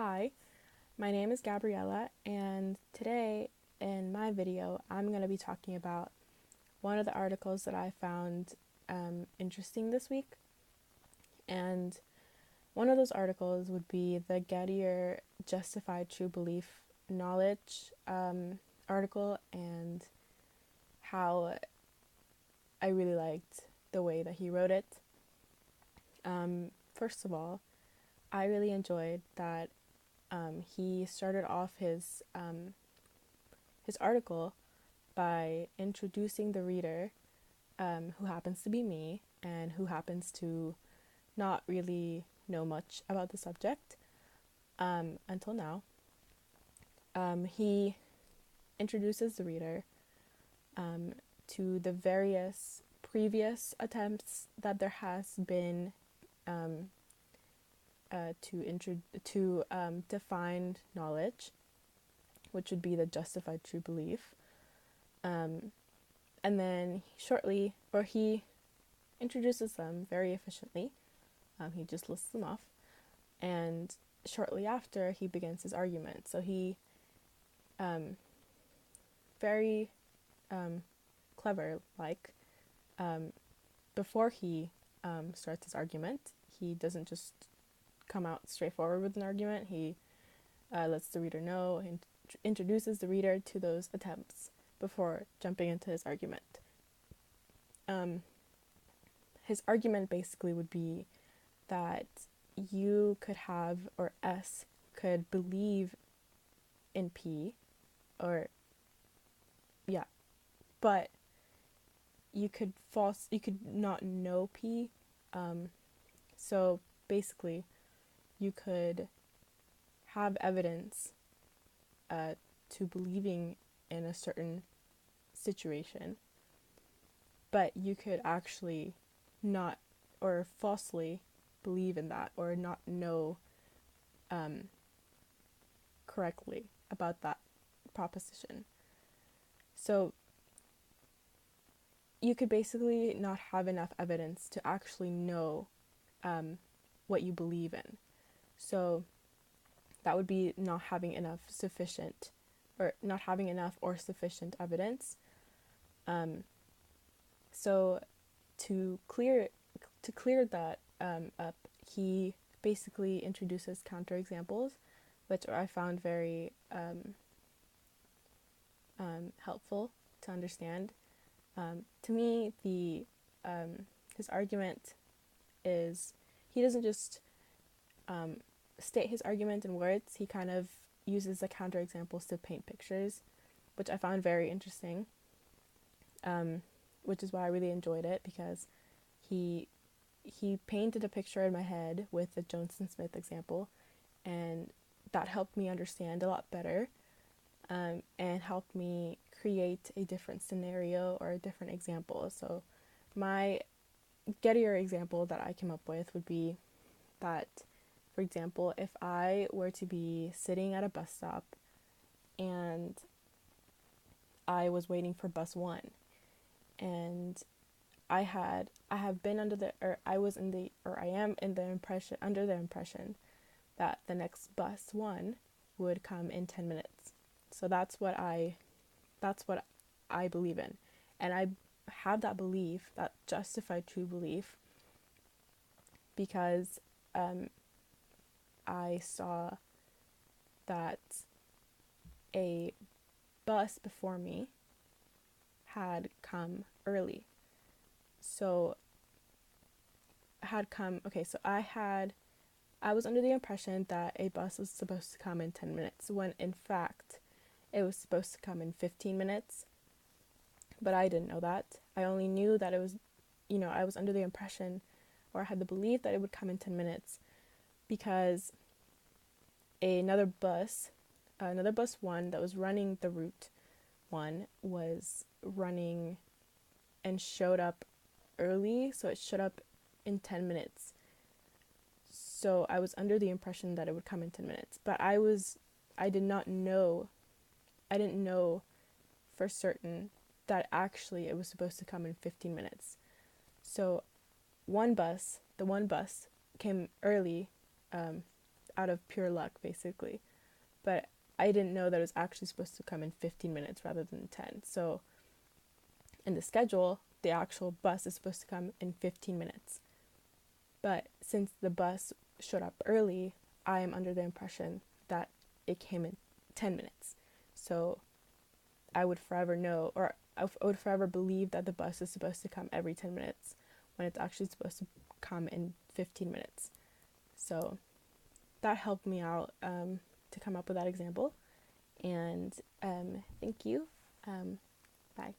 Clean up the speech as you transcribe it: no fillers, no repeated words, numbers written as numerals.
Hi, my name is Gabriella, and today in my video, I'm going to be talking about one of the articles that I found interesting this week. And one of those articles would be the Gettier Justified True Belief Knowledge article, and how I really liked the way that he wrote it. First of all, I really enjoyed that he started off his article by introducing the reader, who happens to be me and who happens to not really know much about the subject until now. He introduces the reader to the various previous attempts that there has been to define knowledge, which would be the justified true belief. And then he introduces them very efficiently. He just lists them off, and shortly after he begins his argument. So he very clever, like, before he starts his argument, he doesn't just come out straightforward with an argument. He lets the reader know and introduces the reader to those attempts before jumping into his argument. His argument basically would be that you could have, or S could believe in P, or yeah, but you could not know P. So basically, you could have evidence to believing in a certain situation, but you could actually not, or falsely believe in that, or not know correctly about that proposition. So you could basically not have enough evidence to actually know what you believe in. So that would be not having enough or sufficient evidence. So to clear that up, he basically introduces counterexamples, which I found very helpful to understand. To me, his argument is, he doesn't just state his argument in words. He kind of uses the counterexamples to paint pictures, which I found very interesting. Which is why I really enjoyed it, because he painted a picture in my head with the Johnson Smith example, and that helped me understand a lot better, and helped me create a different scenario or a different example. So my Gettier example that I came up with would be that, for example, if I were to be sitting at a bus stop and I was waiting for bus 1, and I have been I am under the impression that the next bus 1 would come in 10 minutes. So that's what I believe in. And I have that belief, that justified true belief, because I saw that a bus before me had come early. So I was under the impression that a bus was supposed to come in 10 minutes, when in fact it was supposed to come in 15 minutes. But I didn't know that. I only knew that it was, I was under the impression, or I had the belief, that it would come in 10 minutes because another bus 1 that was running the route 1 was running and showed up early, so it showed up in 10 minutes. So I was under the impression that it would come in 10 minutes, but I didn't know for certain that actually it was supposed to come in 15 minutes. So the one bus came early, out of pure luck, basically. But I didn't know that it was actually supposed to come in 15 minutes rather than 10. So in the schedule, the actual bus is supposed to come in 15 minutes. But since the bus showed up early, I am under the impression that it came in 10 minutes. So I would forever know, or I would forever believe that the bus is supposed to come every 10 minutes when it's actually supposed to come in 15 minutes. So that helped me out to come up with that example. And thank you. Bye.